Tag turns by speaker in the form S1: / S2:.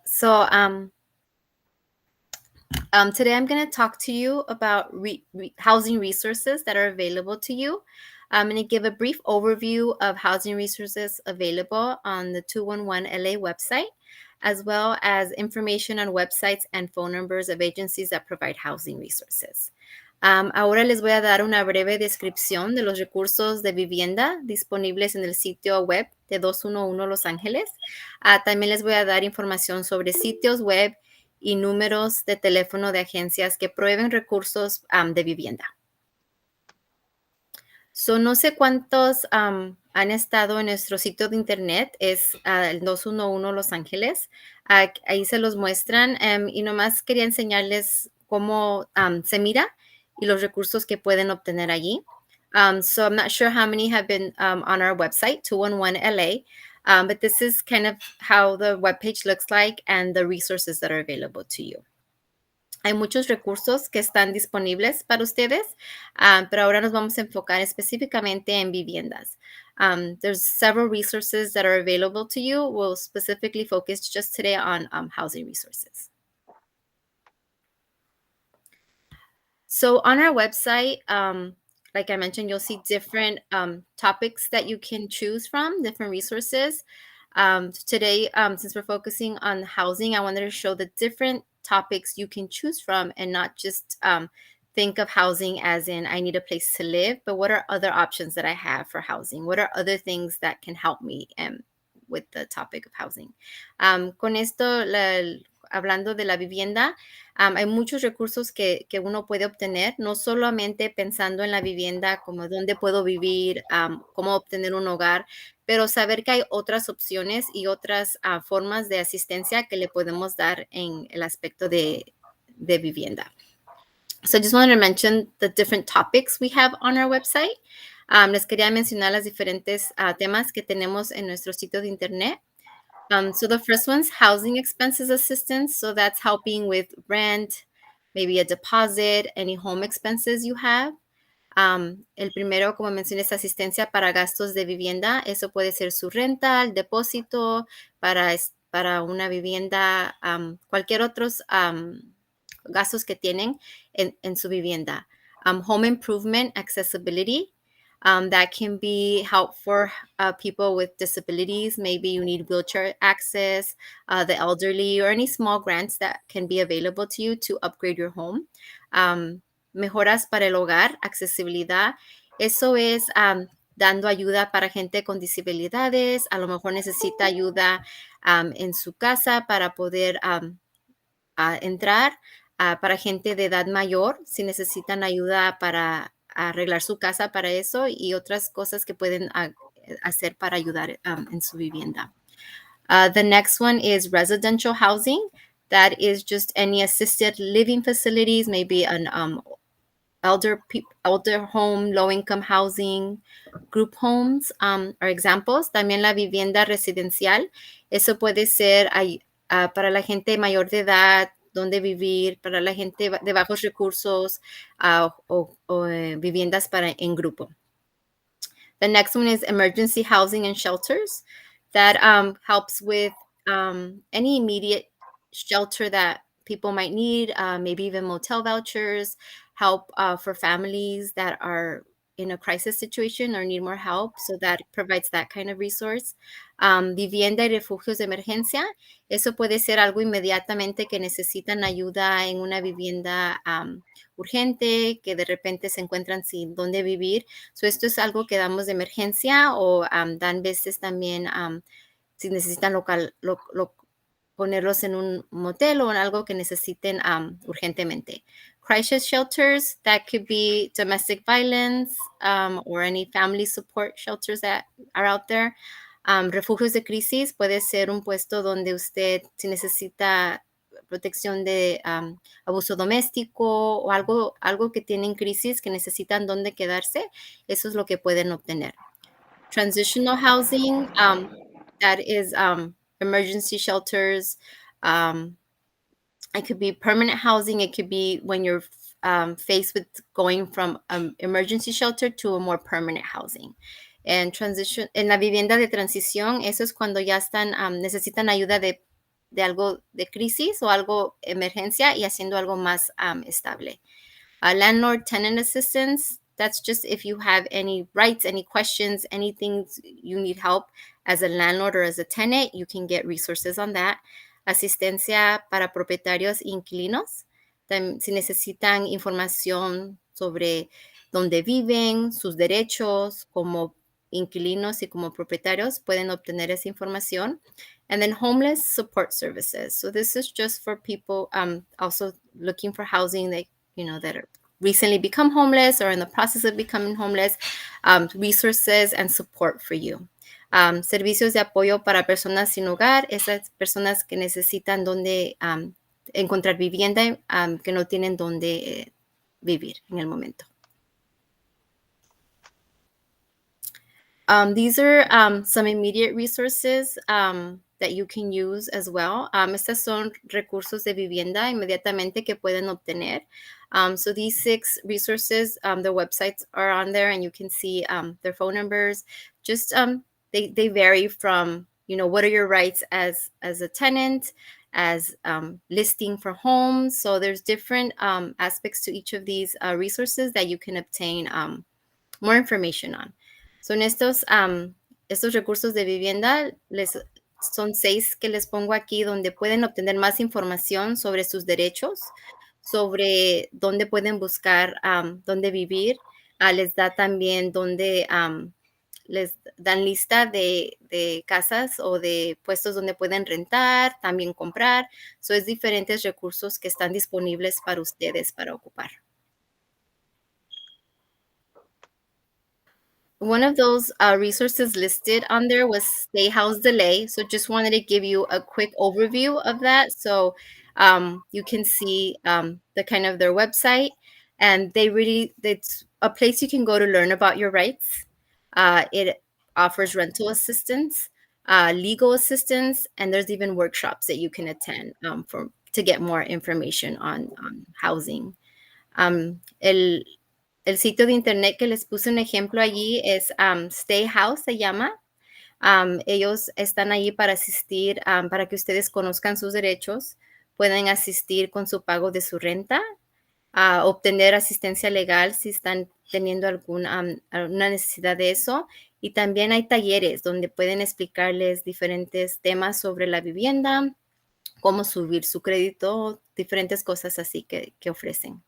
S1: So today I'm going to talk to you about housing resources that are available to you. I'm going to give a brief overview of housing resources available on the 211 LA website, as well as information on websites and phone numbers of agencies that provide housing resources. Ahora les voy a dar una breve descripción de los recursos de vivienda disponibles en el sitio web de 211 Los Ángeles. También les voy a dar información sobre sitios web y números de teléfono de agencias que proveen recursos de vivienda. No sé cuántos han estado en nuestro sitio de internet, es el 211 Los Ángeles. Ahí se los muestran y nomás quería enseñarles cómo se mira y los recursos que pueden obtener allí. So I'm not sure how many have been on our website, 211 LA, but this is kind of how the webpage looks like and the resources that are available to you. Hay muchos recursos que están disponibles para ustedes, pero ahora nos vamos a enfocar específicamente en viviendas. There's several resources that are available to you. We'll specifically focus just today on housing resources. So on our website, like I mentioned, you'll see different topics that you can choose from, different resources. Today, since we're focusing on housing, I wanted to show the different topics you can choose from and not just think of housing as in I need a place to live, but what are other options that I have for housing? What are other things that can help me with the topic of housing? Con esto, hablando de la vivienda, hay muchos recursos que uno puede obtener, no solamente pensando en la vivienda como dónde puedo vivir, cómo obtener un hogar, pero saber que hay otras opciones y otras formas de asistencia que le podemos dar en el aspecto de vivienda. So I just wanted to mention the different topics we have on our website. Les quería mencionar las diferentes temas que tenemos en nuestro sitio de internet. So the first one's housing expenses assistance. So that's helping with rent, maybe a deposit, any home expenses you have. El primero, como mencioné, es asistencia para gastos de vivienda. Eso puede ser su renta, el depósito para una vivienda, cualquier otros gastos que tienen en su vivienda. Home improvement, accessibility. That can be help for people with disabilities. Maybe you need wheelchair access, the elderly, or any small grants that can be available to you to upgrade your home. Mejoras para el hogar, accesibilidad. Eso es dando ayuda para gente con disabilidades. A lo mejor necesita ayuda en su casa para poder entrar. Para gente de edad mayor, si necesitan ayuda para arreglar su casa para eso y otras cosas que pueden hacer para ayudar en su vivienda. The next one is residential housing. That is just any assisted living facilities, maybe an elder home, low-income housing, group homes are examples. También la vivienda residencial. Eso puede ser para la gente mayor de edad, donde vivir, para la gente de bajos recursos o viviendas en grupo. The next one is emergency housing and shelters. That helps with any immediate shelter that people might need, maybe even motel vouchers, help for families that are in a crisis situation or need more help. So that provides that kind of resource. Vivienda y refugios de emergencia. Eso puede ser algo inmediatamente que necesitan ayuda en una vivienda urgente, que de repente se encuentran sin dónde vivir. So esto es algo que damos de emergencia o dan veces también si necesitan ponerlos en un motel o en algo que necesiten urgentemente. Crisis shelters, that could be domestic violence or any family support shelters that are out there. Refugios de crisis puede ser un puesto donde usted, si necesita protección de abuso doméstico o algo que tienen crisis, que necesitan dónde quedarse, eso es lo que pueden obtener. Transitional housing, that is emergency shelters. It could be permanent housing. It could be when you're faced with going from emergency shelter to a more permanent housing. En la vivienda de transición, eso es cuando ya necesitan ayuda de de algo de crisis o algo emergencia y haciendo algo más estable. Landlord tenant assistance, that's just if you have any rights, any questions, anything you need help as a landlord or as a tenant, you can get resources on that. Asistencia para propietarios e inquilinos, si necesitan información sobre dónde viven, sus derechos como inquilinos y como propietarios, pueden obtener esa información. And then homeless support services. So this is just for people also looking for housing, that are recently become homeless or in the process of becoming homeless, resources and support for you. Servicios de apoyo para personas sin hogar, esas personas que necesitan donde encontrar vivienda, que no tienen donde vivir en el momento. These are some immediate resources that you can use as well. Estas son recursos de vivienda inmediatamente que pueden obtener. So these 6 resources, their websites are on there, and you can see their phone numbers. Just they vary from, what are your rights as a tenant, as listing for homes. So there's different aspects to each of these resources that you can obtain more information on. Son estos recursos de vivienda, son 6 que les pongo aquí, donde pueden obtener más información sobre sus derechos, sobre dónde pueden buscar, dónde vivir. Les da también les dan lista de casas o de puestos donde pueden rentar, también comprar. So, es diferentes recursos que están disponibles para ustedes para ocupar. One of those resources listed on there was Playhouse Delay. So just wanted to give you a quick overview of that. So you can see the kind of their website, and it's a place you can go to learn about your rights. It offers rental assistance, legal assistance, and there's even workshops that you can attend to get more information on housing. El sitio de internet que les puse un ejemplo allí es Stay House, se llama. Ellos están allí para asistir, para que ustedes conozcan sus derechos, pueden asistir con su pago de su renta, obtener asistencia legal si están teniendo alguna necesidad de eso. Y también hay talleres donde pueden explicarles diferentes temas sobre la vivienda, cómo subir su crédito, diferentes cosas así que ofrecen.